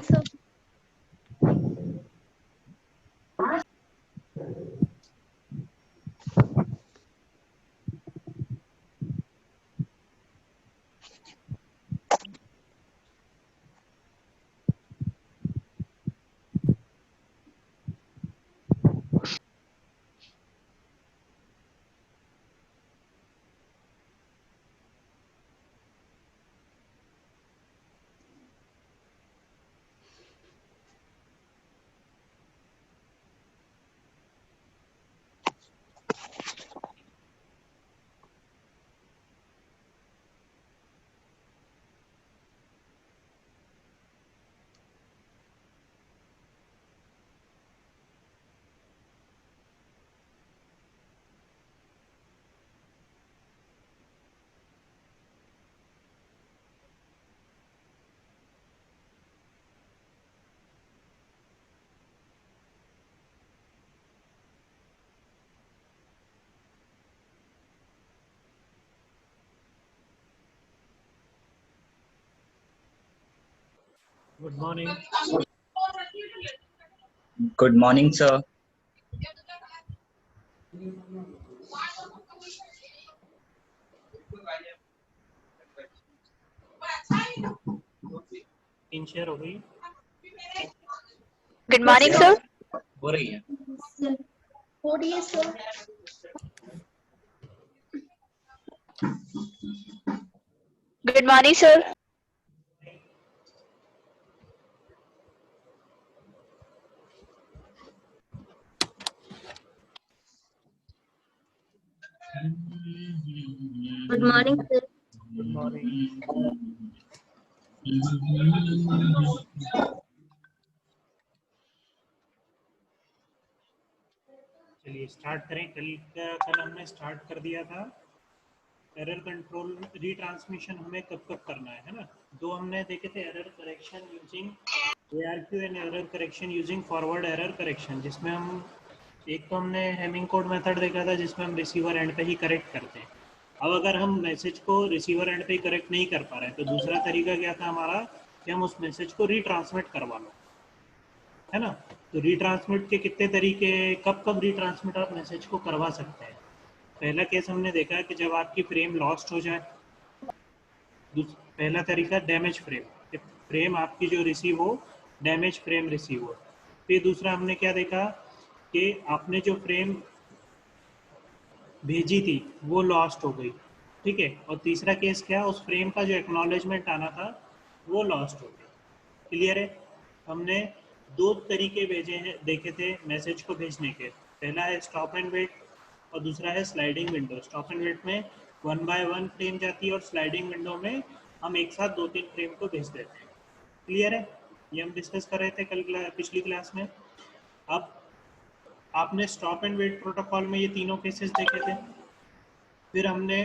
sir. Good morning. Good morning, sir. इन share हो गई. Good morning, sir. हो रही है. हो रही है sir. Good morning, sir. Good morning sir. Good morning. चलिए स्टार्ट करें. कल हमने स्टार्ट कर दिया था. एरर कंट्रोल रीट्रांसमिशन हमें कब कब करना है ना. दो हमने देखे थे, error correction using ARQ and error correction using forward error correction, जिसमें हम एक तो हमने हेमिंग कोड मेथड देखा था जिसमें हम रिसीवर एंड पे ही करेक्ट करते हैं. अब अगर हम मैसेज को रिसीवर एंड पे ही करेक्ट नहीं कर पा रहे हैं तो दूसरा तरीका क्या था हमारा कि हम उस मैसेज को रीट्रांसमिट करवा लो, है ना. तो रीट्रांसमिट के कितने तरीके, कब कब रीट्रांसमिट आप मैसेज को करवा सकते हैं. पहला केस हमने देखा है कि जब आपकी फ्रेम लॉस्ट हो जाए. पहला तरीका डैमेज फ्रेम, फ्रेम आपकी जो रिसीव हो, डैमेज फ्रेम रिसीव हो. फिर दूसरा हमने क्या देखा कि आपने जो फ्रेम भेजी थी वो लॉस्ट हो गई, ठीक है. और तीसरा केस क्या, उस फ्रेम का जो एक्नॉलेजमेंट आना था वो लॉस्ट हो गया. क्लियर है. हमने दो तरीके भेजे हैं, देखे थे मैसेज को भेजने के. पहला है स्टॉप एंड वेट और दूसरा है sliding window. Stop and wait में 1 बाय 1 फ्रेम जाती है और स्लाइडिंग विंडो में हम एक साथ 2-3 फ्रेम को भेज देते हैं. क्लियर है. ये हम डिस्कस कर रहे थे कल पिछली क्लास में. अब आपने स्टॉप एंड वेट प्रोटोकॉल में ये तीनों केसेस देखे थे. फिर हमने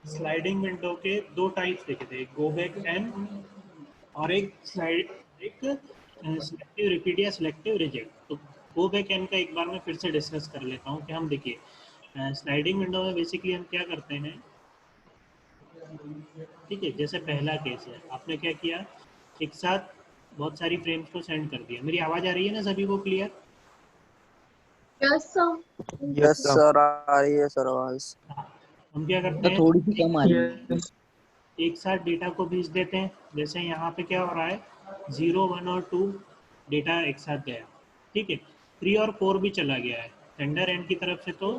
स्लाइडिंग विंडो के दो टाइप्स देखे थे, एक गो बैक एन और एक सिलेक्टिव रिपीट या सिलेक्टिव रिजेक्ट. तो गो बैक एन का एक बार मैं फिर से डिस्कस कर लेता हूँ कि हम देखिए स्लाइडिंग विंडो में बेसिकली हम क्या करते हैं, ठीक है. जैसे पहला केस है, आपने क्या किया, एक साथ बहुत सारी फ्रेम्स को सेंड कर दिया. मेरी आवाज़ आ रही है ना सभी को clear? Yes sir. Yes sir, आ रही है सर आवाज. हम क्या करते हैं, थोड़ी सी कम आ रही है. एक साथ डेटा को भेज देते हैं. जैसे यहाँ पे क्या हो रहा है, 0, 1 और 2 डेटा एक साथ गया, ठीक है. 3 और 4 भी चला गया है सेंडर एंड की तरफ से, तो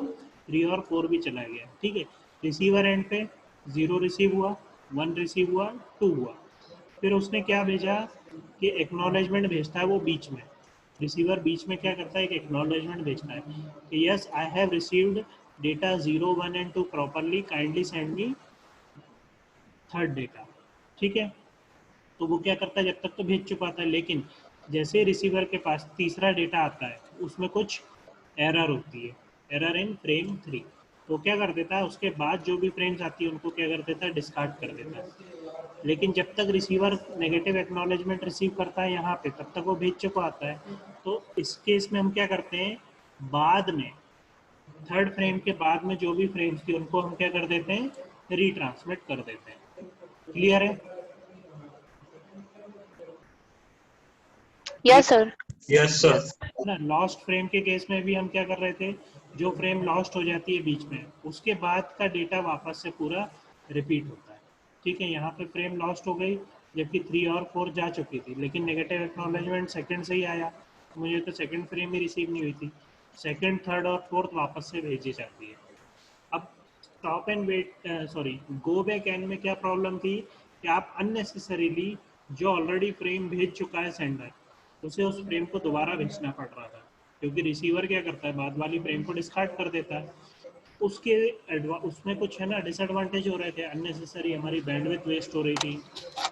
3 और 4 भी चला गया, ठीक है. रिसीवर एंड पे 0 रिसीव हुआ, 1 रिसीव हुआ, 2 हुआ. फिर उसने क्या भेजा कि एक्नॉलेजमेंट भेजता है वो बीच में. रिसीवर बीच में क्या करता है, एक एक्नॉलेजमेंट भेजता है कि yes I have received data 0, 1 and 2 properly, kindly send me third data, ठीक है. तो वो क्या करता है, जब तक तो भेज चुका था, लेकिन जैसे रिसीवर के पास तीसरा डेटा आता है उसमें कुछ एरर होती है, एरर इन फ्रेम 3. तो क्या कर देता है, उसके बाद जो भी फ्रेम्स आती है उनको क्या कर देता है, डिस्कार्ड कर देता है. लेकिन जब तक रिसीवर नेगेटिव एक्नॉलेजमेंट रिसीव करता है यहाँ पे, तब तक वो भेज चुका आता है. तो इस केस में हम क्या करते हैं, बाद में थर्ड फ्रेम के बाद में जो भी फ्रेम्स थी उनको हम क्या कर देते हैं, रीट्रांसमिट कर देते हैं. क्लियर है. Yes, sir. Yes, sir. ना लॉस्ट फ्रेम के केस में भी हम क्या कर रहे थे, जो फ्रेम लॉस्ट हो जाती है बीच में, उसके बाद का डेटा वापस से पूरा रिपीट होता है। ठीक है, यहाँ पे फ्रेम लॉस्ट हो गई जबकि 3 और 4 जा चुकी थी, लेकिन नेगेटिव एक्नॉलेजमेंट सेकंड से ही आया, मुझे तो सेकंड फ्रेम ही रिसीव नहीं हुई थी। सेकंड, थर्ड और फोर्थ वापस से भेजी जाती है। अब stop and wait, sorry, go back N में क्या प्रॉब्लम थी कि आप अननेसेसरीली जो ऑलरेडी फ्रेम भेज चुका है सेंडर, उसे उस फ्रेम को दोबारा भेजना पड़ रहा था, क्योंकि रिसीवर क्या करता है, बाद वाली फ्रेम को डिस्कार्ड कर देता है। उसके उसमें कुछ है ना डिसएडवांटेज हो रहे थे, अननेसेसरी हमारी बैंडविड्थ वेस्ट हो रही थी,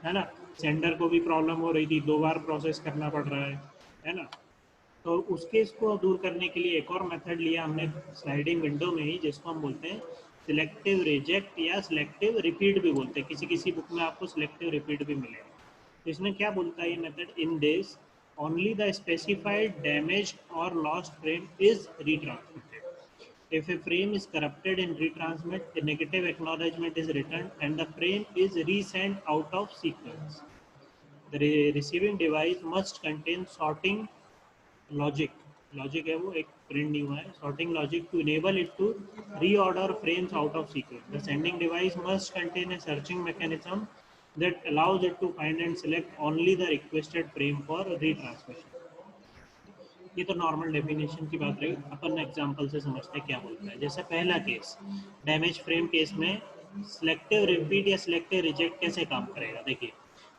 है ना, सेंडर को भी प्रॉब्लम हो रही थी, 2 बार प्रोसेस करना पड़ रहा है ना। तो उस केस को दूर करने के लिए एक और मेथड लिया हमने स्लाइडिंग विंडो में ही, जिसको हम बोलते हैं सिलेक्टिव रिजेक्ट या सिलेक्टिव रिपीट भी बोलते हैं, किसी किसी बुक में आपको सिलेक्टिव रिपीट भी मिलेगा। तो इसमें क्या बोलता है ये method, in this only the specified damaged or lost frame is retransmitted. If a frame is corrupted in retransmit, a negative acknowledgement is returned and the frame is resent out of sequence. The receiving device must contain sorting logic. Logic है वो, एक print नहीं हुआ है, sorting logic to enable it to reorder frames out of sequence. The sending device must contain a searching mechanism that allows it to find and select only the requested frame for retransmission. ये तो normal definition की बात रही, अपन example से समझते हैं क्या बोलता है। जैसे पहला केस, डैमेज फ्रेम केस में सिलेक्टिव रिपीट या सिलेक्टिव रिजेक्ट कैसे काम करेगा, देखिए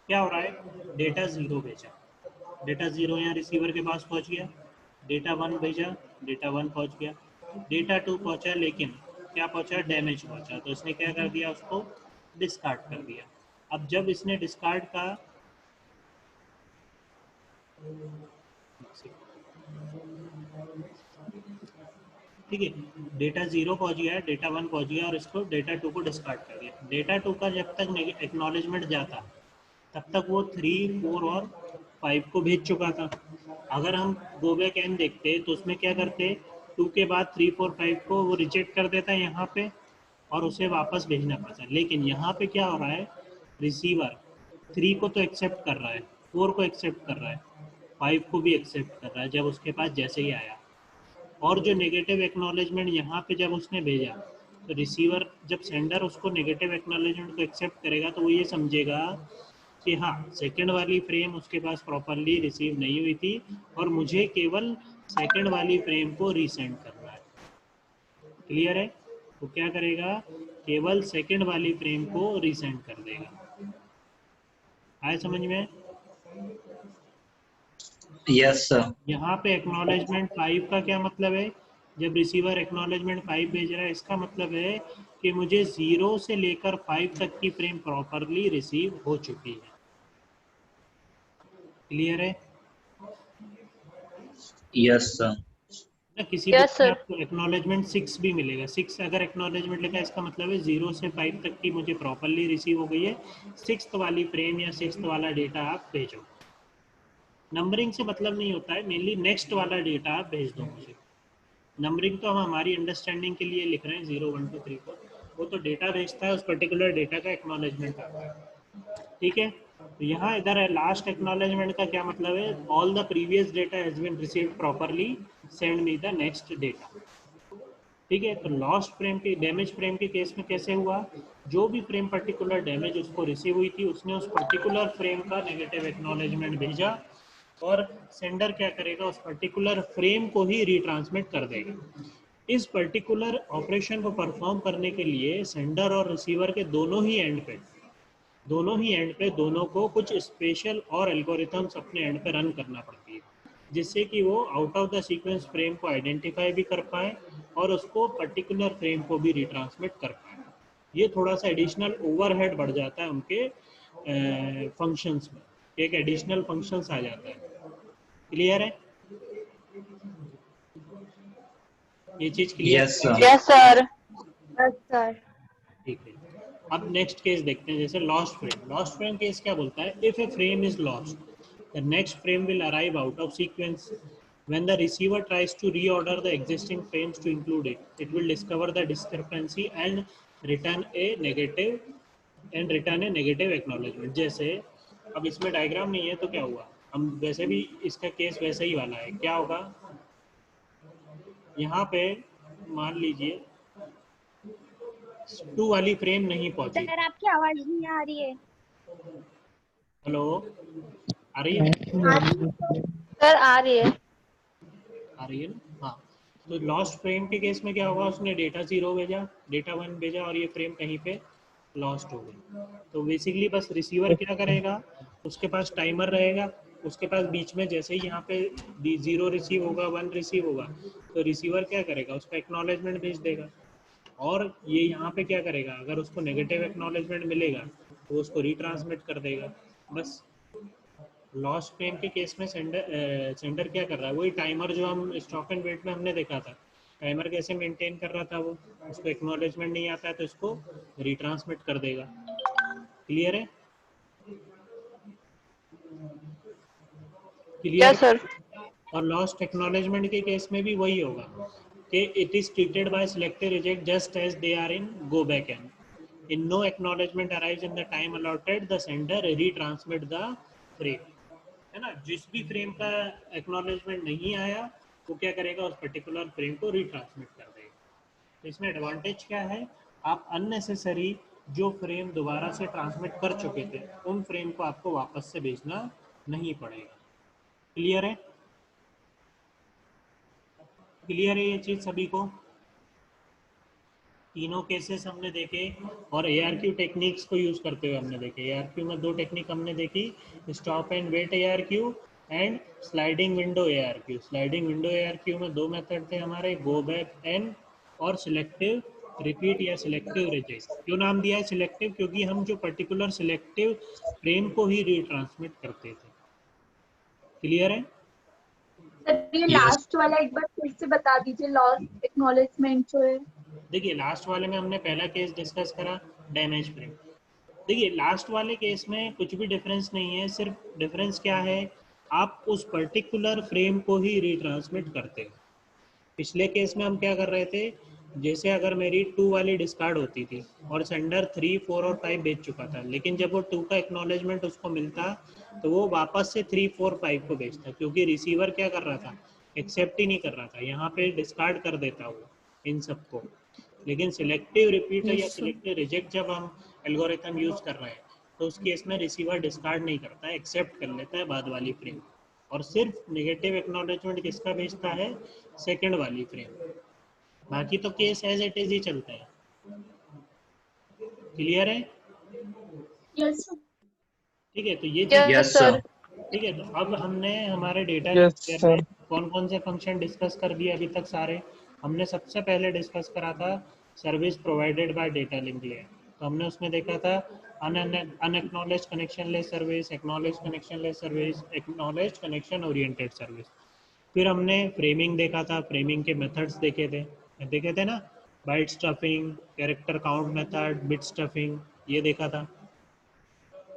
क्या हो रहा है, डेटा 0 भेजा, डेटा 0 यहाँ रिसीवर के पास पहुँच गया, डेटा 1 भेजा, डेटा 1 पहुँच गया, डेटा 2 पहुँचा, लेकिन क्या पहुँचा, डैमेज पहुँचा, तो इसने क्या कर दिया, उसको डिस्कार्ड कर दिया। अब जब इसने डिस्कार्ड का, ठीक है, डेटा 0 पहुंच गया, डेटा 1 पहुंच गया और इसको डेटा 2 को डिस्कार्ड कर दिया। डेटा 2 का जब तक एक्नॉलेजमेंट जाता तब तक वो 3, 4 और 5 को भेज चुका था। अगर हम गो बैक एंड देखते तो उसमें क्या करते, 2 के बाद 3, 4, 5 को वो रिजेक्ट कर देता है यहाँ पे और उसे वापस भेजना पड़ता है। लेकिन यहाँ पे क्या हो रहा है, रिसीवर 3 को तो एक्सेप्ट कर रहा है, 4 को एक्सेप्ट कर रहा है, 5 को भी एक्सेप्ट कर रहा है जब उसके पास जैसे ही आया। और जो नेगेटिव एक्नॉलेजमेंट यहाँ पे जब उसने भेजा, तो रिसीवर जब सेंडर उसको नेगेटिव एक्नॉलेजमेंट को एक्सेप्ट करेगा तो वो ये समझेगा कि हाँ, सेकंड वाली फ्रेम उसके पास प्रॉपरली रिसीव नहीं हुई थी और मुझे केवल सेकंड वाली फ्रेम को रीसेंड करना है। क्लियर है? तो क्या करेगा, केवल सेकंड वाली फ्रेम को रीसेंड कर देगा। आए समझ में? Yes, sir. यहाँ पे एक्नॉलेजमेंट 5 का क्या मतलब है, जब रिसीवर एक्नॉलेजमेंट 5 भेज रहा है, इसका मतलब है कि मुझे 0 से लेकर 5 तक की फ्रेम प्रॉपरली रिसीव हो चुकी है। क्लियर है? Yes, sir. ना किसी Yes, बुक में sir. आपको एक्नॉलेजमेंट 6 भी मिलेगा। 6 अगर एक्नॉलेजमेंट लिखा है, इसका मतलब है 0 से 5 तक की मुझे प्रॉपरली रिसीव हो गई है, 6th वाली फ्रेम या 6th वाला डेटा आप भेजो। नंबरिंग से मतलब नहीं होता है, मेनली नेक्स्ट वाला डेटा आप भेज दो मुझे। नंबरिंग तो हम हमारी अंडरस्टैंडिंग के लिए लिख रहे हैं 0, 1, 2, 3, 4, वो तो डेटा भेजता है, उस पर्टिकुलर डेटा का एक्नॉलेजमेंट आता है। ठीक है, तो यहाँ इधर है लास्ट एक्नॉलेजमेंट का क्या मतलब है, all the previous data has been received properly, send me the next data. ठीक है, तो लॉस्ट फ्रेम के, डैमेज फ्रेम के केस में कैसे हुआ, जो भी फ्रेम पर्टिकुलर डैमेज उसको रिसीव हुई थी, उसने उस पर्टिकुलर फ्रेम का नेगेटिव एक्नॉलेजमेंट भेजा और सेंडर क्या करेगा, उस पर्टिकुलर फ्रेम को ही रिट्रांसमिट कर देगा। इस पर्टिकुलर ऑपरेशन को परफॉर्म करने के लिए सेंडर और रिसीवर के दोनों ही एंड पे दोनों को कुछ स्पेशल और एल्गोरिथम्स अपने एंड पे रन करना पड़ती है, जिससे कि वो out of the sequence frame को आइडेंटिफाई भी कर पाए और उसको पर्टिकुलर फ्रेम को भी रिट्रांसमिट कर पाए। ये थोड़ा सा एडिशनल ओवरहेड बढ़ जाता है उनके फंक्शंस में, एक एडिशनल फंक्शंस आ जाता है। क्लियर है? ये चीज clear Yes, sir. Yes, sir. Yes, sir. ठीक है, अब नेक्स्ट केस देखते हैं, जैसे lost frame. Lost frame case क्या बोलता है, if a frame is lost the next frame will arrive out of sequence when the receiver tries to reorder the existing frames to include it will discover the discrepancy and return a negative acknowledgement। जैसे अब इसमें diagram नहीं है तो क्या हुआ, हम वैसे भी इसका केस वैसे ही वाला है। क्या होगा यहाँ पे, मान लीजिए 2 वाली फ्रेम नहीं पहुंची। सर आपकी आवाज नहीं आ रही है। हेलो, आ रही है? आ रही है तो सर आ रही है। आ रही है ना? हाँ, तो लॉस्ट फ्रेम के केस में क्या होगा, उसने डेटा 0 भेजा, डेटा 1 भेजा और ये फ्रेम कहीं पे लॉस्ट हो गई। तो बेसिकली बस रिसीवर क्या करेगा, उसके पास टाइमर रहेगा, उसके पास बीच में जैसे ही यहाँ पे 0 रिसीव होगा 1 रिसीव होगा, तो रिसीवर क्या करेगा, उसका एक्नॉलेजमेंट भेज देगा। और ये यहाँ पे क्या करेगा, अगर उसको नेगेटिव एक्नॉलेजमेंट मिलेगा तो उसको रिट्रांसमिट कर देगा। बस लॉस्ट फ्रेम के केस में सेंडर क्या कर रहा है, वही टाइमर जो हम स्टॉप एंड वेट में हमने देखा था, टाइमर कैसे मेंटेन कर रहा था वो, उसको एक्नॉलेजमेंट नहीं आता है तो इसको रिट्रांसमिट कर देगा। क्लियर है? Clear yes sir. और लॉस्ट एक्नॉलेजमेंट के केस में भी वही होगा कि it is treated by selective reject just as they are in go back N, in no acknowledgement arrives in the time allotted, the sender retransmit the frame. है ना, जिस भी फ्रेम का एक्नॉलेजमेंट नहीं आया वो क्या करेगा, उस पर्टिकुलर फ्रेम को रिट्रांसमिट कर देगा। तो इसमें एडवांटेज क्या है, आप अननेसेसरी जो फ्रेम दोबारा से ट्रांसमिट कर चुके थे उन फ्रेम को आपको वापस से भेजना नहीं पड़ेगा। क्लियर है? क्लियर है ये चीज़ सभी को? तीनों केसेस हमने देखे और ARQ टेक्निक्स को यूज़ करते हुए हमने देखे। ARQ में 2 टेक्निक हमने देखी, stop and wait ARQ and sliding window ARQ। Sliding window ARQ में 2 मेथड थे हमारे, गो बैक एंड और सिलेक्टिव रिपीट या सिलेक्टिव रिजेक्ट। क्यों नाम दिया है सिलेक्टिव, क्योंकि हम जो पर्टिकुलर सिलेक्टिव फ्रेम को ही रिट्रांसमिट करते थे। क्लियर है? सर ये Yes. लास्ट वाला एक बार फिर से बता दीजिए, लॉस्ट एक्नॉलेजमेंट जो है। देखिए लास्ट वाले में हमने पहला केस डिस्कस करा, डैमेज फ्रेम। देखिए लास्ट वाले केस में कुछ भी डिफरेंस नहीं है, सिर्फ डिफरेंस क्या है, आप उस पर्टिकुलर फ्रेम को ही रिट्रांसमिट करते हो। पिछले केस में हम क्या कर रहे थे, जैसे अगर मेरी 2 वाली डिस्कार्ड होती थी और सेंडर 3, 4 और 5 भेज चुका था, लेकिन जब वो 2 का एक्नॉलेजमेंट उसको मिलता तो वो वापस से 3, 4, 5 को भेजता, क्योंकि रिसीवर क्या कर रहा था, एक्सेप्ट ही नहीं कर रहा था, यहाँ पे डिस्कार्ड कर देता वो इन सबको। लेकिन सिलेक्टिव रिपीट या सिलेक्टिव रिजेक्ट जब हम एल्गोरिथम यूज कर रहे हैं तो उस केस में रिसीवर डिस्कार्ड नहीं करता है, एक्सेप्ट कर लेता है बाद वाली फ्रेम, और सिर्फ नेगेटिव एक्नॉलेजमेंट किसका भेजता है, सेकंड वाली फ्रेम। बाकी तो केस एज इट इज ही चलते हैं। क्लियर है? Yes sir. ठीक है, तो ये चीज Yes, sir. ठीक है। तो अब हमने हमारे डेटा Yes, में कौन कौन से फंक्शन डिस्कस कर दिए अभी तक सारे। हमने सबसे पहले डिस्कस करा था service provided by data link layer. तो हमने उसमें देखा था unacknowledged connectionless service, acknowledged connectionless service, acknowledged connection oriented service. फिर हमने फ्रेमिंग देखा था, फ्रेमिंग के मेथड्स देखे थे ना, byte stuffing, character count method, bit stuffing, ये देखा था।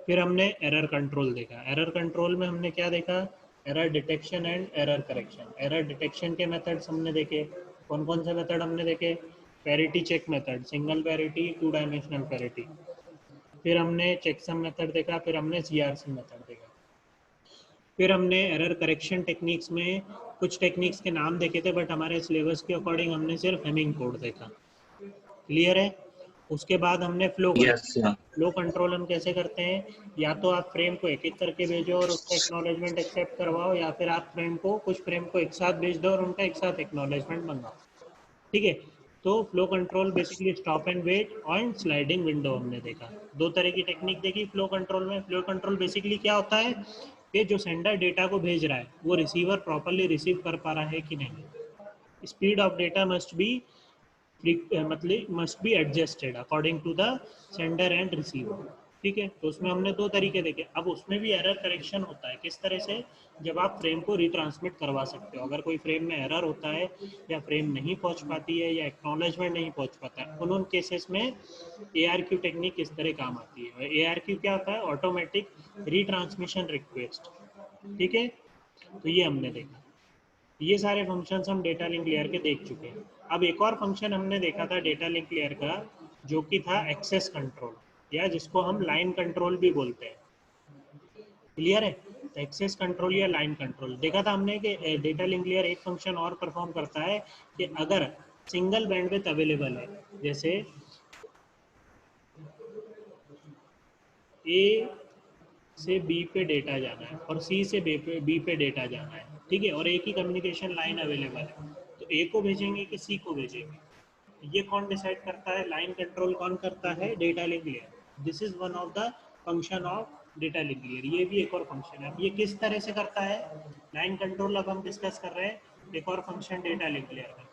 फिर हमने एरर कंट्रोल देखा। एरर कंट्रोल में हमने क्या देखा, error detection and error correction. Error detection के मेथड्स हमने देखे। कौन कौन से मेथड हमने देखे, parity check method, single parity, 2 dimensional parity. फिर हमने चेकसम मेथड देखा, फिर हमने CRC मेथड देखा। फिर हमने एरर करेक्शन टेक्निक्स में कुछ टेक्निक्स के नाम देखे थे, बट हमारे सिलेबस के अकॉर्डिंग हमने सिर्फ हेमिंग कोड देखा। क्लियर है? उसके बाद हमने Yes, sir. फ्लो कंट्रोल हम कैसे करते हैं, या तो आप फ्रेम को एक एक करके भेजो और उसका एक्नॉलेजमेंट एक्सेप्ट करवाओ, या फिर आप कुछ फ्रेम को एक साथ भेज दो और उनका एक साथ एक्नॉलेजमेंट मंगाओ। ठीक है, तो flow control basically stop and wait और स्लाइडिंग विंडो हमने देखा। 2 तरह की टेक्निक देखी फ्लो कंट्रोल में। फ्लो कंट्रोल बेसिकली क्या होता है कि जो सेंडर डेटा को भेज रहा है वो रिसीवर प्रॉपरली रिसीव कर पा रहा है कि नहीं, speed of data must be adjusted according to the sender and receiver. ठीक है, तो उसमें हमने 2 तरीके देखे। अब उसमें भी एरर करेक्शन होता है, किस तरह से, जब आप फ्रेम को रिट्रांसमिट करवा सकते हो, अगर कोई फ्रेम में एरर होता है या फ्रेम नहीं पहुंच पाती है या एक्नॉलेजमेंट नहीं पहुंच पाता है, उन केसेस में ARQ टेक्निक किस तरह काम आती है। ARQ क्या होता है, ऑटोमेटिक रिट्रांसमिशन रिक्वेस्ट। ठीक है, तो ये हमने देखा। ये सारे फंक्शंस हम डेटा लिंक लेयर के देख चुके हैं। अब एक और फंक्शन हमने देखा था डेटा लिंक लेयर का, जो कि था एक्सेस कंट्रोल, या जिसको हम लाइन कंट्रोल भी बोलते हैं। क्लियर है? एक्सेस कंट्रोल या लाइन कंट्रोल। देखा था हमने कि डेटा लिंक लेयर एक फंक्शन और परफॉर्म करता है कि अगर सिंगल बैंडविड्थ अवेलेबल है, जैसे ए से बी पे डेटा जाना है और सी से बी पे डेटा जाना है, ठीक है, और एक ही कम्युनिकेशन लाइन अवेलेबल है, तो ए को भेजेंगे कि सी को भेजेंगे, ये कौन डिसाइड करता है? लाइन कंट्रोल कौन करता है? Data link layer. This is one of the function of data link layer. ये भी एक और फंक्शन है। ये किस तरह से करता है लाइन कंट्रोल? अब हम डिस्कस कर रहे हैं एक और फंक्शन डेटा लिंक लेयर में।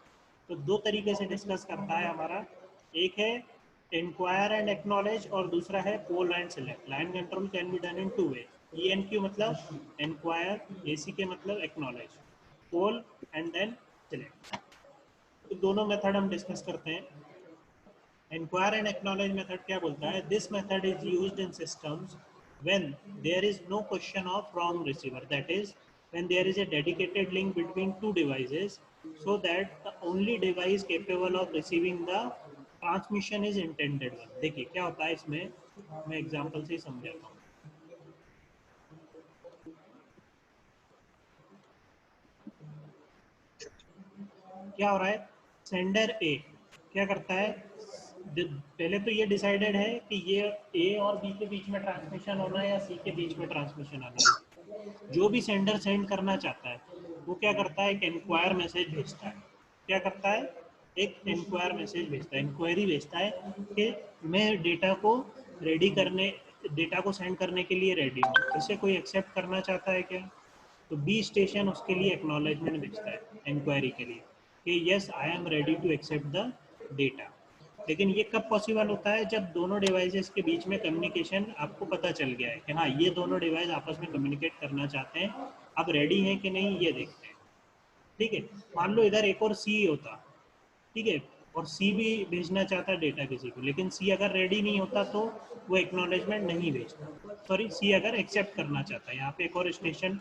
तो दो तरीके से डिस्कस करता है हमारा, एक है इंक्वायर एंड एक्नॉलेज और दूसरा है poll and select. Line control can be done in two way. ENQ मतलब इंक्वायर, ACK मतलब acknowledge, poll and then select. तो दोनों मेथड हम डिस्कस करते हैं। इंक्वायर एंड एक्नॉलेज मेथड क्या बोलता है? This method is used in systems when there is no question of wrong receiver, that is when there is a dedicated link between two devices so that the only device capable of receiving the transmission is intended one। देखिए क्या होता है इसमें, मैं example से ही समझाता हूँ। क्या हो रहा है? सेंडर ए क्या करता है? पहले तो ये डिसाइडेड है कि ये ए और बी के बीच में ट्रांसमिशन होना है या सी के बीच में ट्रांसमिशन होना है। जो भी सेंडर सेंड करना चाहता है वो क्या करता है? एक इंक्वायर मैसेज भेजता है। क्या करता है? एक इंक्वायर मैसेज भेजता है, इंक्वायरी भेजता है कि मैं डेटा को रेडी करने, डेटा को सेंड करने के लिए रेडी हूँ, इसे कोई एक्सेप्ट करना चाहता है क्या? तो बी स्टेशन उसके लिए एक्नॉलेजमेंट भेजता है इंक्वायरी के लिए कि yes I am ready to accept the data. लेकिन ये कब पॉसिबल होता है? जब दोनों डिवाइसेस के बीच में कम्युनिकेशन आपको पता चल गया है कि हाँ ये दोनों डिवाइस आपस में कम्युनिकेट करना चाहते हैं, अब रेडी हैं कि नहीं ये देखते हैं, ठीक है। मान लो इधर एक और सी होता, ठीक है, और सी भी भेजना चाहता डेटा किसी को, लेकिन सी अगर रेडी नहीं होता तो वो एक्नॉलेजमेंट नहीं भेजता। सॉरी, सी अगर एक्सेप्ट करना चाहता है, यहाँ पे एक और स्टेशन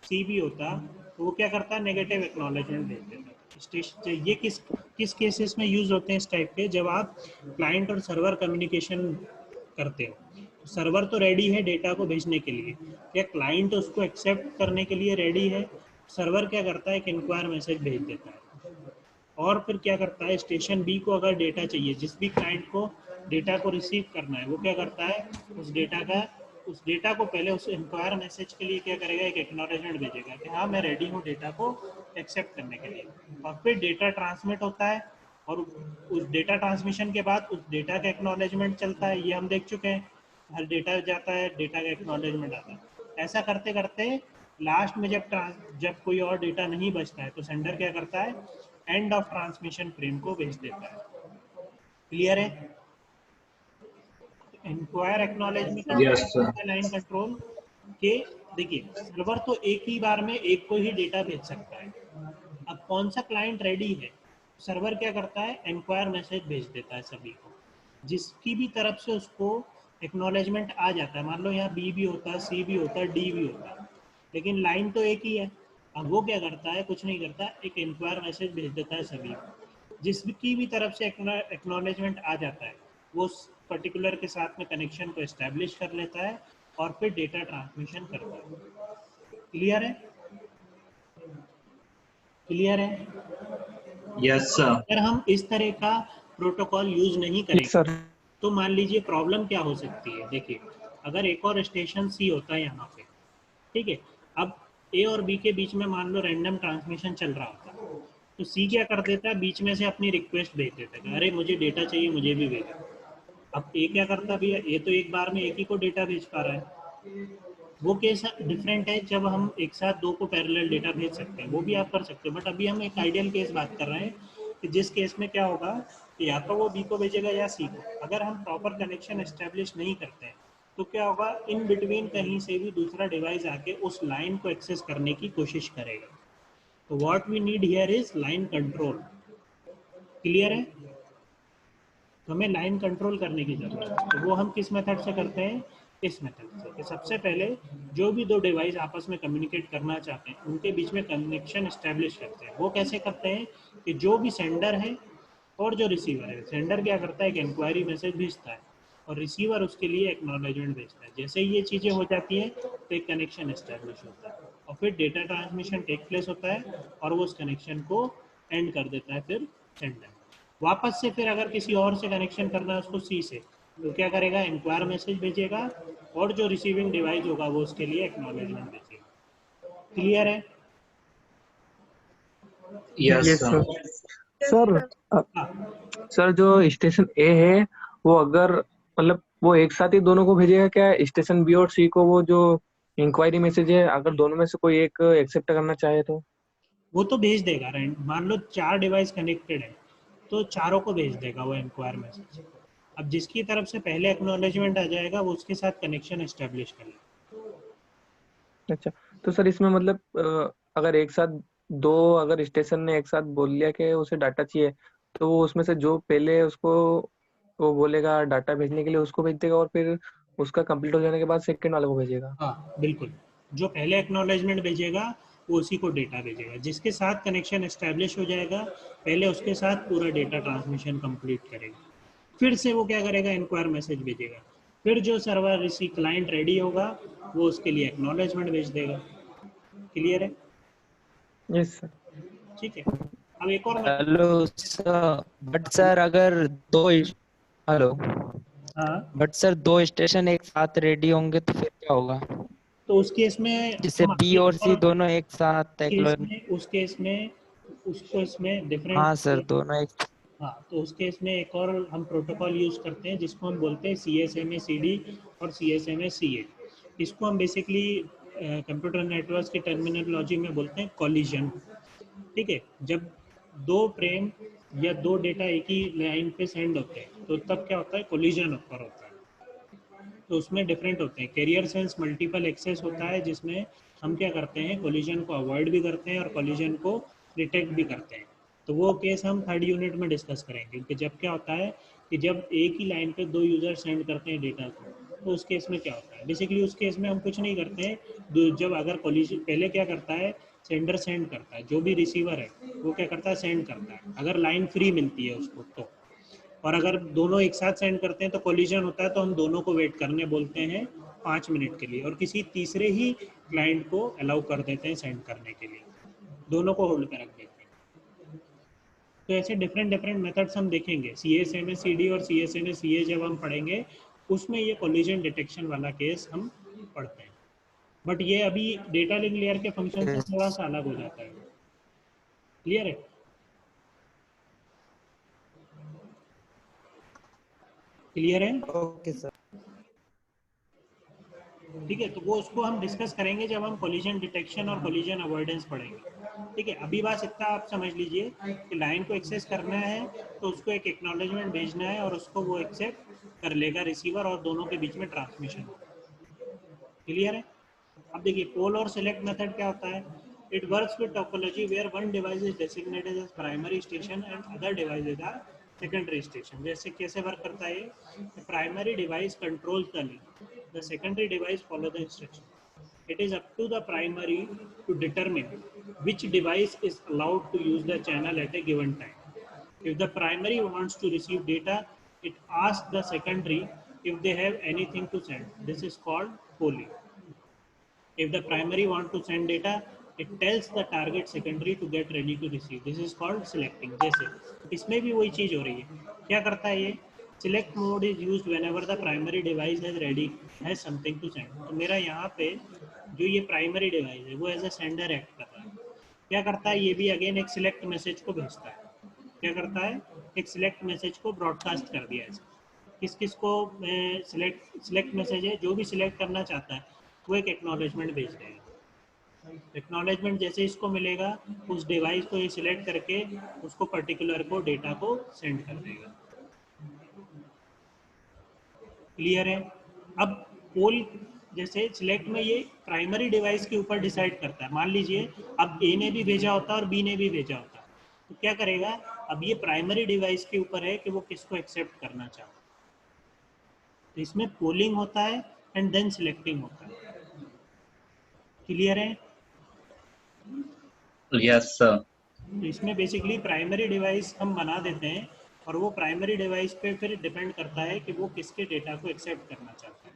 सी भी होता तो वो क्या करता है? नेगेटिव एक्नॉलेजमेंट भेज देता। स्टेशन ये किस किस केसेस में यूज होते हैं इस टाइप के? जब आप क्लाइंट और सर्वर कम्युनिकेशन करते हो, सर्वर तो रेडी है डेटा को भेजने के लिए, या क्लाइंट उसको एक्सेप्ट करने के लिए रेडी है, सर्वर क्या करता है? एक इंक्वायर मैसेज भेज देता है। और फिर क्या करता है? स्टेशन बी को अगर डेटा चाहिए, जिस भी क्लाइंट को डेटा को रिसीव करना है, वो क्या करता है? उस डेटा को पहले उस इंक्वायर मैसेज के लिए क्या करेगा? एक एक्नॉलेजमेंट भेजेगा कि हाँ मैं रेडी हूँ डेटा को एक्सेप्ट करने के लिए। और फिर डेटा ट्रांसमिट होता है और उस डेटा ट्रांसमिशन के बाद उस डेटा का एक्नॉलेजमेंट चलता है। ये हम देख चुके हैं, हर डेटा जाता है, डेटा का एक्नॉलेजमेंट आता है। ऐसा करते करते लास्ट में जब कोई और डेटा नहीं बचता है तो सेंडर क्या करता है? एंड ऑफ ट्रांसमिशन फ्रेम को भेज देता है। क्लियर है? Inquire acknowledgement Yes, sir. Line control के, देखिए सर्वर तो एक ही बार में एक को ही डेटा भेज सकता है। अब कौन सा क्लाइंट रेडी है? सर्वर क्या करता है? इंक्वायर मैसेज भेज देता है सभी को, जिसकी भी तरफ से उसको एक्नॉलेजमेंट आ जाता है। मान लो यहाँ बी भी होता है, सी भी होता है, डी भी होता है, लेकिन लाइन तो एक ही है। अब वो क्या करता है? कुछ नहीं करता, एक इंक्वायर मैसेज भेज देता है सभी को, जिसकी भी तरफ से एक्नॉलेजमेंट आ जाता है वो उस पर्टिकुलर के साथ में कनेक्शन को एस्टेब्लिश कर लेता है और फिर डेटा ट्रांसमिशन करता है। क्लियर है? क्लियर है? Yes, sir. अगर हम इस तरह का प्रोटोकॉल यूज नहीं करेंगे तो मान लीजिए प्रॉब्लम क्या हो सकती है। देखिए अगर एक और स्टेशन सी होता है यहाँ पे, ठीक है, अब ए और बी के बीच में मान लो रैंडम ट्रांसमिशन चल रहा होता है, तो सी क्या कर देता है? बीच में से अपनी रिक्वेस्ट भेज देता है, अरे मुझे डेटा चाहिए, मुझे भी भेजो। अब ए क्या करता भैया? ए तो एक बार में एक ही को डेटा भेज पा रहा है। वो केस डिफरेंट है जब हम एक साथ दो को पैरेलल डेटा भेज सकते हैं, वो भी आप कर सकते हो। बट अभी हम एक आइडियल केस बात कर रहे हैं कि जिस केस में क्या होगा कि या तो वो बी को भेजेगा या सी को। अगर हम प्रॉपर कनेक्शन एस्टेब्लिश नहीं करते हैं तो क्या होगा? इन बिटवीन कहीं से भी दूसरा डिवाइस आके उस लाइन को एक्सेस करने की कोशिश करेगा। तो what we need here is line control. Clear है? तो हमें लाइन कंट्रोल करने की जरूरत है। तो वो हम किस मेथड से करते हैं? इस मेथड से कि सबसे पहले जो भी दो डिवाइस आपस में कम्युनिकेट करना चाहते हैं उनके बीच में कनेक्शन एस्टेब्लिश करते हैं। वो कैसे करते हैं कि जो भी सेंडर है और जो रिसीवर है, सेंडर क्या करता है? एक इंक्वायरी मैसेज भेजता है और रिसीवर उसके लिए एक्नॉलेजमेंट भेजता है। जैसे ही ये चीज़ें हो जाती हैं तो एक कनेक्शन एस्टेब्लिश होता है और फिर डेटा ट्रांसमिशन टेक प्लेस होता है और वो उस कनेक्शन को एंड कर देता है फिर सेंडर। वापस से फिर अगर किसी और से कनेक्शन करना है उसको सी से, तो क्या करेगा, इंक्वायर मैसेज भेजेगा और जो रिसीविंग डिवाइस होगा वो उसके लिए एक्नॉलेजमेंट भेजेगा। क्लियर है? Yes, Yes, sir. sir. Sir हाँ, सर जो स्टेशन ए है वो अगर मतलब वो एक साथ ही दोनों को भेजेगा क्या? स्टेशन बी और सी को वो जो इंक्वायरी मैसेज है अगर दोनों में से कोई एक एक्सेप्ट करना चाहे तो? वो तो भेज देगा। मान लो 4 डिवाइस कनेक्टेड है तो चारों को भेज देगा वो इंक्वायर मैसेज। अब जिसकी तरफ से पहले एक्नॉलेजमेंट आ जाएगा वो उसके साथ कनेक्शन एस्टेब्लिश कर लेगा। अच्छा, तो सर इसमें मतलब अगर एक साथ दो अगर स्टेशन ने एक साथ बोल लिया कि उसे डाटा चाहिए तो वो उसमें से जो पहले उसको वो बोलेगा डाटा भेजने के लिए उसको भेज देगा और फिर उसका कंप्लीट हो जाने के बाद सेकंड वाले को भेजेगा? हाँ बिल्कुल, जो पहले एक्नॉलेजमेंट भेजेगा वो उसी को डेटा भेजेगा। जिसके साथ कनेक्शन एस्टेब्लिश हो जाएगा पहले उसके साथ पूरा डेटा ट्रांसमिशन कंप्लीट करेगा। फिर से वो क्या करेगा, इंक्वायर मैसेज भेजेगा। फिर जो सर्वर रिसीव क्लाइंट रेडी होगा वो उसके लिए एक्नॉलेजमेंट भेज देगा। क्लियर है? Yes sir. ठीक है। अब एक और मतलब, हेलो सर, बट सर अगर दो हेलो हाँ, बट सर दो स्टेशन एक साथ रेडी होंगे तो फिर क्या होगा? तो उस केस में जिससे हम बी अभी और एक सी और दोनों एक साथ उस केस में उसको इसमें डिफरेंट, हाँ सर दोनों एक हाँ, तो उस केस में एक और हम प्रोटोकॉल यूज़ करते हैं जिसको हम बोलते हैं CSMA-CD और CSMA-CA। इसको हम बेसिकली कंप्यूटर नेटवर्क्स की टर्मिनोलॉजी में बोलते हैं कॉलिजन। ठीक है, जब दो फ्रेम या दो डेटा एक ही लाइन पे सेंड होते हैं तो तब क्या होता है, कोलिजन ओकर होता है। तो उसमें डिफरेंट होते हैं। कैरियर सेंस मल्टीपल एक्सेस होता है जिसमें हम क्या करते हैं, कोलिजन को अवॉइड भी करते हैं और कोलिजन को डिटेक्ट भी करते हैं। तो वो केस हम थर्ड यूनिट में डिस्कस करेंगे कि जब क्या होता है कि जब एक ही लाइन पे दो यूज़र सेंड करते हैं डेटा को, तो उस केस में क्या होता है। बेसिकली उस केस में हम कुछ नहीं करते हैं। जब अगर कोलिजन पहले क्या करता है, सेंडर सेंड करता है, जो भी रिसीवर है वो क्या करता है, सेंड करता है अगर लाइन फ्री मिलती है उसको तो। और अगर दोनों एक साथ सेंड करते हैं तो कोलिजन होता है, तो हम दोनों को वेट करने बोलते हैं 5 मिनट के लिए और किसी तीसरे ही क्लाइंट को अलाउ कर देते हैं सेंड करने के लिए, दोनों को होल्ड पे रख देते हैं। तो ऐसे डिफरेंट डिफरेंट मेथड्स हम देखेंगे। CSMA-CD और CSMA-CA जब हम पढ़ेंगे उसमें ये कोलिजन डिटेक्शन वाला केस हम पढ़ते हैं। बट ये अभी डेटा लिंक लेयर के फंक्शन से थोड़ा सा अलग हो जाता है। क्लियर है? क्लियर है? Okay sir. ठीक है, तो वो उसको हम डिस्कस करेंगे जब हम कोलिजन डिटेक्शन और कोलिजन अवॉइडेंस पढ़ेंगे। ठीक है, अभी बस इतना आप समझ लीजिए कि लाइन को एक्सेस करना है तो उसको एक एक्नॉलेजमेंट भेजना है और उसको वो एक्सेप्ट कर लेगा रिसीवर और दोनों के बीच में ट्रांसमिशन होगा। क्लियर है? अब देखिए पोल और सिलेक्ट मेथड क्या होता है। It works with topology where one device is designated as primary station and other devices are secondary station. जैसे कैसे वर्क करता है, primary device controls the link, the secondary device follow the instruction. It is up to the primary to determine which device is allowed to use the channel at a given time. If the primary wants to receive data, it asks the secondary if they have anything to send. This is called polling. If the primary want to send data, it tells the target secondary to get ready to receive. This is called selecting. जैसे इसमें भी वही चीज़ हो रही है। क्या करता है ये, select mode is used whenever the primary device has ready has something to send. तो मेरा यहाँ पे जो ये प्राइमरी डिवाइस है वो एज ए सेंडर एक्ट कर रहा है। क्या करता है, ये भी अगेन एक सिलेक्ट मैसेज को भेजता है। क्या करता है, एक सिलेक्ट मैसेज को ब्रॉडकास्ट कर दिया ऐसे। किस किस को सिलेक्ट मैसेज है, जो भी सिलेक्ट करना चाहता है वो एक एक्नॉलेजमेंट भेज देगा। एक्नॉलेजमेंट जैसे इसको मिलेगा उस डिवाइस को ये सिलेक्ट करके उसको पर्टिकुलर को डेटा को सेंड कर देगा। क्लियर है? अब पोल जैसे सिलेक्ट में ये प्राइमरी डिवाइस के ऊपर डिसाइड करता है। मान लीजिए अब ए ने भी भेजा होता और बी ने भी भेजा होता, तो क्या करेगा, अब ये प्राइमरी डिवाइस के ऊपर है कि वो किसको एक्सेप्ट करना चाहता है। तो इसमें पोलिंग होता है एंड देन सिलेक्टिंग होता है। क्लियर है? Yes, sir. तो इसमें बेसिकली प्राइमरी डिवाइस हम बना देते हैं और वो प्राइमरी डिवाइस पे फिर डिपेंड करता है कि वो किसके डेटा को एक्सेप्ट करना चाहता है।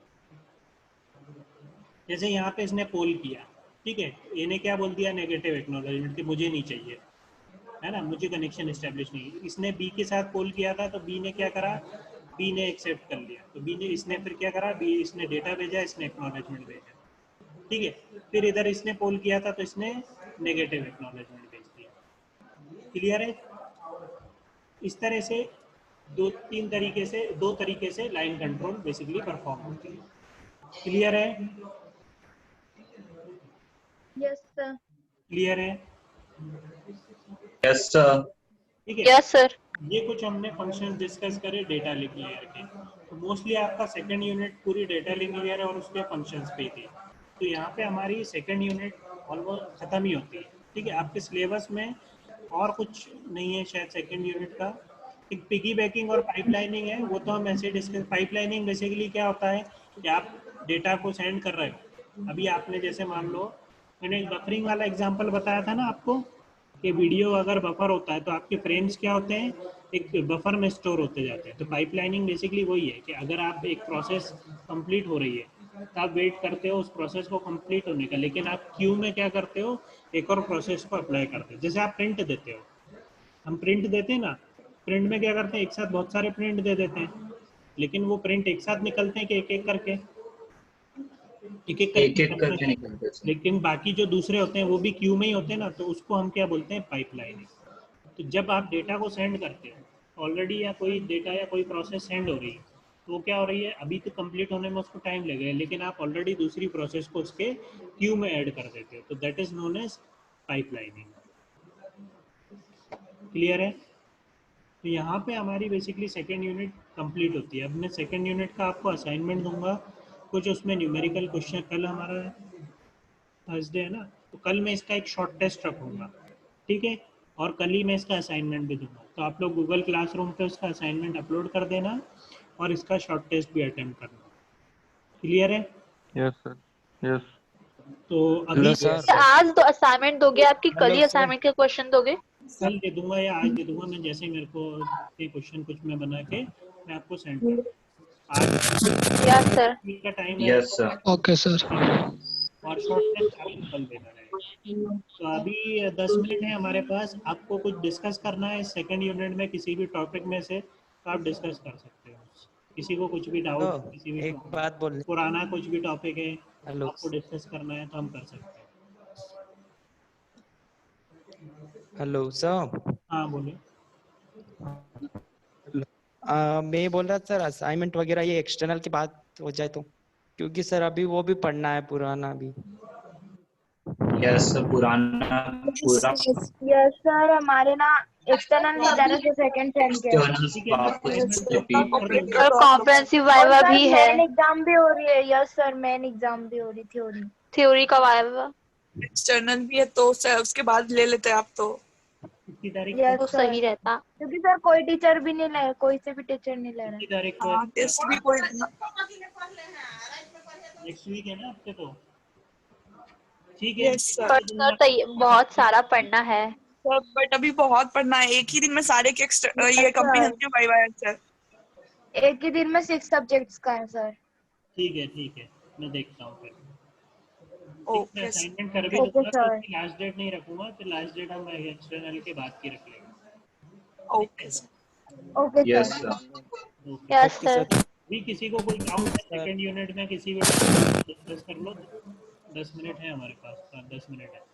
जैसे यहाँ पे इसने पोल किया, ठीक है, ए ने क्या बोल दिया, नेगेटिव एक्नॉलेजमेंट कि मुझे नहीं चाहिए, है ना, मुझे कनेक्शन इस्टेब्लिश नहीं। इसने बी के साथ पोल किया था तो बी ने क्या करा, बी ने एक्सेप्ट कर लिया, तो बी ने, इसने फिर क्या करा, बी इसने डेटा भेजा, इसने एक्नॉलेजमेंट भेजा, ठीक है। फिर इधर इसने पोल किया था तो इसने नेगेटिव एक्नॉलेजमेंट भेज दिया। क्लियर है? इस तरह से दो तरीके से लाइन कंट्रोल बेसिकली परफॉर्म होती है। क्लियर है? Yes sir. क्लियर है? Yes, sir. ठीक है। Yes, sir. ये कुछ हमने फंक्शन डिस्कस करे डेटा लिंक लेयर के। तो मोस्टली आपका सेकंड यूनिट पूरी डेटा लिंक लेयर और उसके फंक्शंस पे थी। तो यहाँ पे हमारी सेकंड यूनिट ऑलमोस्ट खत्म ही होती है, ठीक है। आपके सिलेबस में और कुछ नहीं है शायद सेकंड यूनिट का। एक पिगी बैकिंग और पाइपलाइनिंग है, वो तो हम ऐसे डिस्कस। पाइपलाइनिंग बेसिकली क्या होता है कि आप डेटा को सेंड कर रहे हो। अभी आपने जैसे मान लो, मैंने एक बफरिंग वाला एग्जांपल बताया था ना आपको कि वीडियो अगर बफर होता है तो आपके फ्रेम्स क्या होते हैं, एक बफर में स्टोर होते जाते हैं। तो पाइपलाइनिंग बेसिकली वही है कि अगर आप एक प्रोसेस कंप्लीट हो रही है तो आप वेट करते हो उस प्रोसेस को कंप्लीट होने का, लेकिन आप क्यू में क्या करते हो, एक और प्रोसेस को अप्लाई करते हो। जैसे आप प्रिंट देते हो, हम प्रिंट देते हैं ना, प्रिंट में क्या करते हैं, एक साथ बहुत सारे प्रिंट दे देते हैं, लेकिन वो प्रिंट एक साथ निकलते हैं कि एक एक करके एक एक करके निकलते हैं। लेकिन बाकी जो दूसरे होते हैं वो भी क्यू में ही होते हैं ना, तो उसको हम क्या बोलते हैं, पाइपलाइनिंग। तो जब आप डेटा को सेंड करते हो ऑलरेडी, या कोई डेटा या कोई प्रोसेस सेंड हो रही है, तो वो क्या हो रही है, अभी तो कंप्लीट होने में उसको टाइम लगेगा, लेकिन आप ऑलरेडी दूसरी प्रोसेस को उसके क्यू में ऐड कर देते हो, तो that is known as pipelining. Clear है? तो यहाँ पे हमारी बेसिकली सेकेंड यूनिट कंप्लीट होती है। अब मैं सेकेंड यूनिट का आपको असाइनमेंट दूंगा, कुछ उसमें न्यूमेरिकल क्वेश्चन। कल हमारा थर्सडे है ना, तो कल मैं इसका एक शॉर्ट टेस्ट रखूँगा, ठीक है, और कल ही मैं इसका असाइनमेंट भी दूंगा। तो आप लोग गूगल क्लासरूम पे उसका असाइनमेंट अपलोड कर देना और इसका शॉर्ट टेस्ट भी अटेम्प्ट करना। क्लियर है? Yes sir, yes. तो अभी हेलो सर। तो आज तो असाइनमेंट दोगे आपकी, कल ही हेलो सर। असाइनमेंट के क्वेश्चन दोगे? कल दे दूंगा या आज दे दूंगा मैं, जैसे मेरे को क्वेश्चन कुछ मैं बना के मैं आपको सेंड कर दूंगा। आज यस सर। का टाइम है Yes, sir. Okay sir. और शॉर्ट टेस्ट आपको कल देना रहेगा। तो अभी 10 मिनट है हमारे पास। आपको कुछ डिस्कस करना है सेकंड यूनिट में किसी भी टॉपिक में से, तो आप डिस्कस कर सकते हो। किसी को कुछ भी डाउट, किसी भी एक बात बोलने। पुराना कुछ भी टॉपिक है हेलो आपको डिस्कस करना है तो हम कर सकते हैं। Hello sir. हाँ बोलिए। मैं ये बोल रहा सर, असाइनमेंट वगैरह ये एक्सटर्नल की बात हो जाए तो, क्योंकि सर अभी वो भी पढ़ना है पुराना भी। Yes, sir. पुराना पूरा यस सर, हमारे ना एक्सटर्नल नहीं जा रहे थे सेकंड सेम के। external वापस repeat कर देंगे। और कॉम्प्रेहेंसिव और वाइवा सर भी है, मेन एग्जाम भी हो रही है। यस सर, मेन एग्जाम भी हो रही, थ्योरी। थ्योरी का वाइवा। एक्सटर्नल भी है तो सर उसके बाद ले लेते हैं आप तो। कितनी तारीख यस तो को? सही रहता। क्योंकि सर कोई टीचर भी नहीं ले, कोई से भी टीचर नहीं ले रहा। कितनी तारीख को? हाँ, टेस्ट भी कोई नेक्स्ट वीक है ना आपके? तो ठीक है। Yes sir. पर सर बहुत सारा पढ़ना है। बट अभी बहुत पढ़ना है, एक ही दिन में सारे के ये कॉम्प्रिहेंसिव वाइवा है सर। एक ही दिन में 6 सब्जेक्ट्स का है सर। ठीक है, मैं देखता हूँ फिर। ओके असाइनमेंट कर भी ओके दूंगा, तो सर। उसकी लास्ट डेट नहीं रखूंगा, तो लास्ट डेट हम एक्सटर्नल के बाद की रख लेंगे। Okay sir. Okay Yes, sir. sir. Yes okay sir. Sir. भी किसी को कोई डाउट है सेकंड यूनिट में, किसी भी डिस्कस कर लो। 10 मिनट है हमारे पास, 10 मिनट है।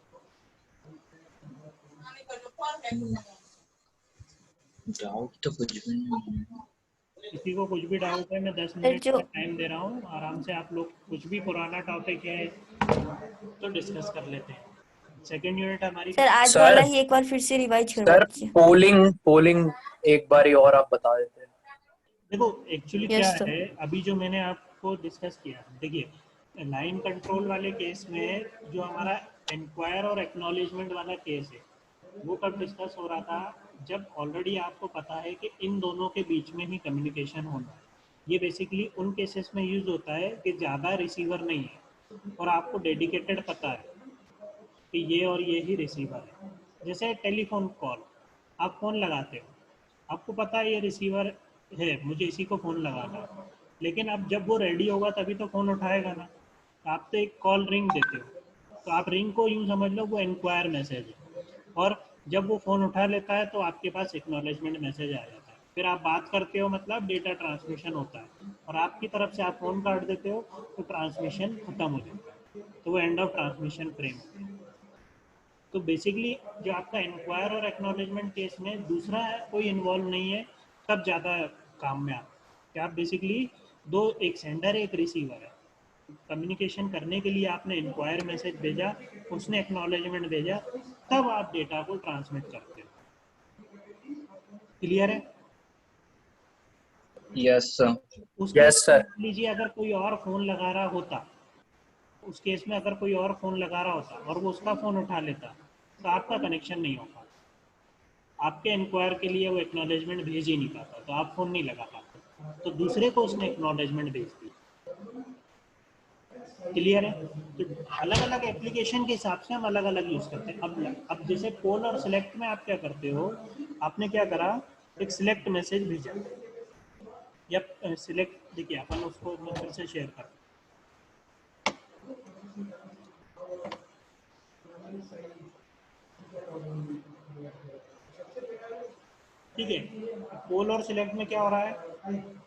Doubt तो कुछ भी नहीं है। किसी को कुछ भी डाउट है, मैं 10 मिनट का टाइम दे रहा हूँ, आराम से आप लोग कुछ भी पुराना टॉपिक है तो डिस्कस कर लेते हैं। सेकंड यूनिट हमारी सर आज वाला ही एक बार फिर से रिवाइज करवा सर दीजिए। पोलिंग एक बारी और आप बता देते हैं। देखो एक्चुअली Yes, क्या sir. है, अभी जो मैंने आपको डिस्कस किया, देखिए लाइन कंट्रोल वाले केस में जो हमारा इंक्वायर और एक्नॉलेजमेंट वाला केस है, वो कब डिस्कस हो रहा था, जब ऑलरेडी आपको पता है कि इन दोनों के बीच में ही कम्युनिकेशन होना है। ये बेसिकली उन केसेस में यूज होता है कि ज़्यादा रिसीवर नहीं है और आपको डेडिकेटेड पता है कि ये और ये ही रिसीवर है। जैसे टेलीफोन कॉल, आप फ़ोन लगाते हो, आपको पता है ये रिसीवर है, मुझे इसी को फ़ोन लगाना है, लेकिन अब जब वो रेडी होगा तभी तो फ़ोन उठाएगा ना। तो आप तो एक कॉल रिंग देते हो, तो आप रिंग को यूँ समझ लो वो इंक्वायर मैसेज है, और जब वो फ़ोन उठा लेता है तो आपके पास एक्नॉलेजमेंट मैसेज आ जाता है, फिर आप बात करते हो, मतलब डेटा ट्रांसमिशन होता है, और आपकी तरफ से आप फ़ोन काट देते हो तो ट्रांसमिशन ख़त्म हो जाता है, तो वो एंड ऑफ ट्रांसमिशन फ्रेम होता है। तो बेसिकली जो आपका इंक्वायर और एक्नॉलेजमेंट केस में दूसरा है कोई इन्वॉल्व नहीं है, तब ज़्यादा काम में आता है कि आप बेसिकली दो, एक सेंडर है एक रिसीवर है, कम्युनिकेशन करने के लिए आपने इंक्वायर मैसेज भेजा, उसने एक्नॉलेजमेंट भेजा, तब आप डेटा को ट्रांसमिट करते हो। क्लियर है? Yes sir. उस यस केस सर। में लीजिए अगर कोई और फ़ोन लगा रहा होता, उस केस में अगर कोई और फ़ोन लगा रहा होता और वो उसका फ़ोन उठा लेता तो आपका कनेक्शन नहीं हो पाता, आपके इंक्वायर के लिए वो एक्नॉलेजमेंट भेज ही नहीं पाता, तो आप फ़ोन नहीं लगा पाते, तो दूसरे को उसने एक्नॉलेजमेंट भेज दी। क्लियर है? तो अलग अलग एप्लीकेशन के हिसाब से हम अलग अलग यूज़ करते हैं। अब जैसे पोल और सिलेक्ट में आप क्या करते हो, आपने क्या करा, एक सिलेक्ट मैसेज भेजा, या सिलेक्ट, देखिए अपन उसको मैं फिर से शेयर कर, ठीक है। पोल और सिलेक्ट में क्या हो रहा है,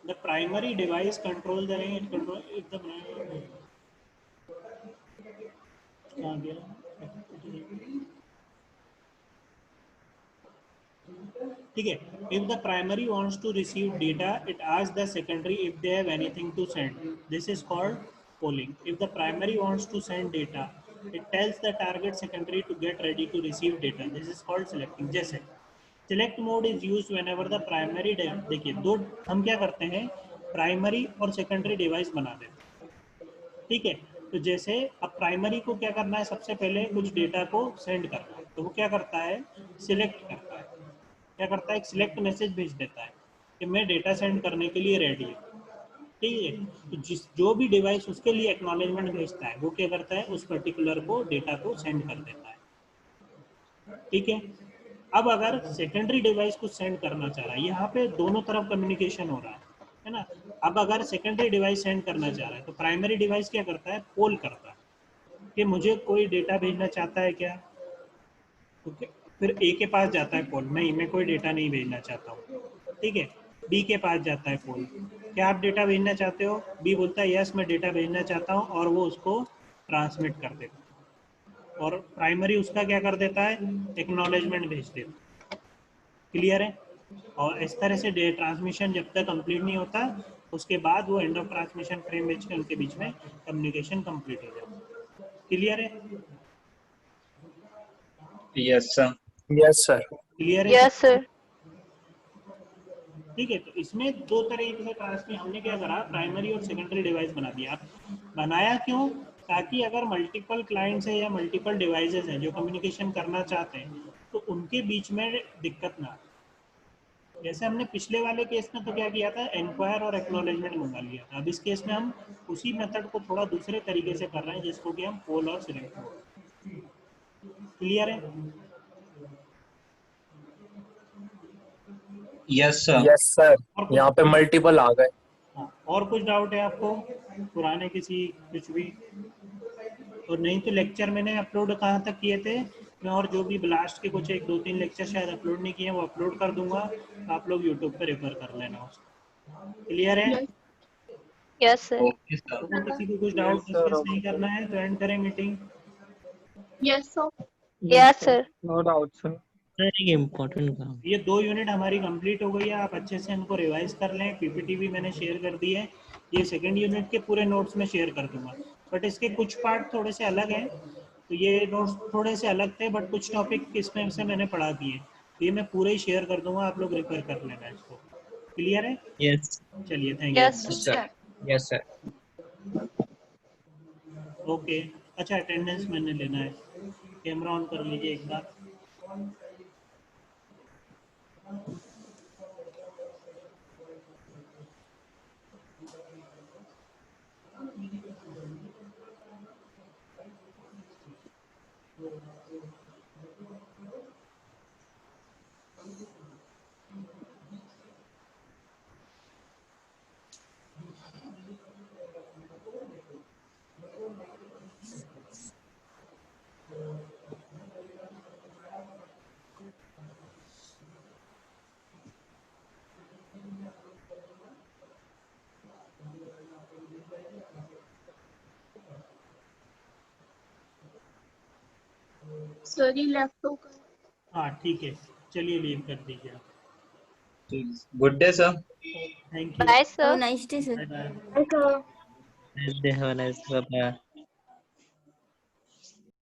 the primary device control the range control कहाँ गया, ठीक है। If the primary wants to receive data it ask the secondary if they have anything to send, this is called polling. If the primary wants to send data it tells the target secondary to get ready to receive data, this is called selecting. जैसे select mode is use whenever the primary, देखिए दो हम क्या करते हैं, primary और secondary device बना देते हैं, ठीक है। तो जैसे अब प्राइमरी को क्या करना है, सबसे पहले कुछ डेटा को सेंड करना है, तो वो क्या करता है, सिलेक्ट करता है, क्या करता है, एक सिलेक्ट मैसेज भेज देता है कि मैं डेटा सेंड करने के लिए रेडी हूँ, ठीक है। तो जो भी डिवाइस उसके लिए एक्नॉलेजमेंट भेजता है वो क्या करता है, उस पर्टिकुलर को डेटा को सेंड कर देता है, ठीक है। अब अगर सेकेंडरी डिवाइस को सेंड करना चाह रहा है, यहाँ पे दोनों तरफ कम्युनिकेशन हो रहा है ना। अब अगर सेकेंडरी डिवाइस सेंड करना चाह रहा है तो प्राइमरी डिवाइस क्या करता है, पोल करता है कि मुझे कोई डेटा भेजना चाहता है क्या, ओके। फिर ए के पास जाता है कॉल, नहीं मैं कोई डेटा नहीं भेजना चाहता हूँ, ठीक है। बी के पास जाता है कॉल, क्या आप डेटा भेजना चाहते हो, बी बोलता है यस मैं डेटा भेजना चाहता हूँ, और वो उसको ट्रांसमिट कर देता है, और प्राइमरी उसका क्या कर देता है, एक्नॉलेजमेंट भेज देता है। क्लियर है? और इस तरह से डे ट्रांसमिशन जब तक कंप्लीट नहीं होता उसके बाद वो एंड ऑफ ट्रांसमिशन फ्रेम भेज के उनके बीच में कम्युनिकेशन कंप्लीट हो जाता है। क्लियर है? Yes sir. Yes sir. Clear है? Yes sir. ठीक है। तो इसमें दो तरीके से ट्रांसमिट, हमने क्या करा, प्राइमरी और सेकेंडरी डिवाइस बना दिया। आप बनाया क्यों, ताकि अगर मल्टीपल क्लाइंट्स है या मल्टीपल डिवाइसेस हैं जो कम्युनिकेशन करना चाहते हैं तो उनके बीच में दिक्कत ना आए। जैसे हमने पिछले वाले केस में तो क्या किया था, एनक्वायर और एक्नॉलेजमेंट मंगा लिया था। अब इस केस में हम उसी मेथड को थोड़ा दूसरे तरीके से कर रहे हैं जिसको कि हम पोल और सिलेक्ट बोलते हैं। क्लियर है? Yes sir. Yes sir. और कुछ, यहाँ पे मल्टीपल आ गए। हाँ, और कुछ डाउट है आपको पुराने किसी, कुछ भी? और नहीं तो लेक्चर मैंने अपलोड कहाँ तक किए थे, मैं और जो भी ब्लास्ट के कुछ एक दो तीन लेक्चर शायद अपलोड नहीं किए, वो अपलोड कर दूंगा, तो आप लोग यूट्यूब पे रेफर कर लेना उसको। क्लियर है? Yes yes sir. Okay sir. तो किसी को कुछ यस डाउट सर। डिस्कस नहीं करना है तो एंड करें meeting. Yes sir. Yes sir. No doubt sir. Sir एक इम्पोर्टेंट काम। ये 2 यूनिट हमारी कंप्लीट हो गई है, आप अच्छे से इनको रिवाइज कर लें। पीपीटी भी मैंने शेयर कर दी है, ये सेकंड यूनिट के पूरे नोट्स में शेयर कर दूंगा, बट इसके कुछ पार्ट थोड़े से अलग हैं, तो ये नोट्स थोड़े से अलग थे, बट कुछ टॉपिक इसमें से मैंने पढ़ा दिए, तो ये मैं पूरे ही शेयर कर दूंगा, आप लोग रेफर कर लेना इसको। क्लियर है? यस। चलिए, thank yes yes sir. Yes sir. You. Okay, अच्छा अटेंडेंस मैंने लेना है, कैमरा ऑन कर लीजिए एक बार। सर ये लेफ्ट होगा। हाँ ठीक है, चलिए लीव कर दीजिए आप। Good day sir. Thank you. Bye, sir. Nice day sir. Bye bye. Okay. Nice day, have a nice day. Bye.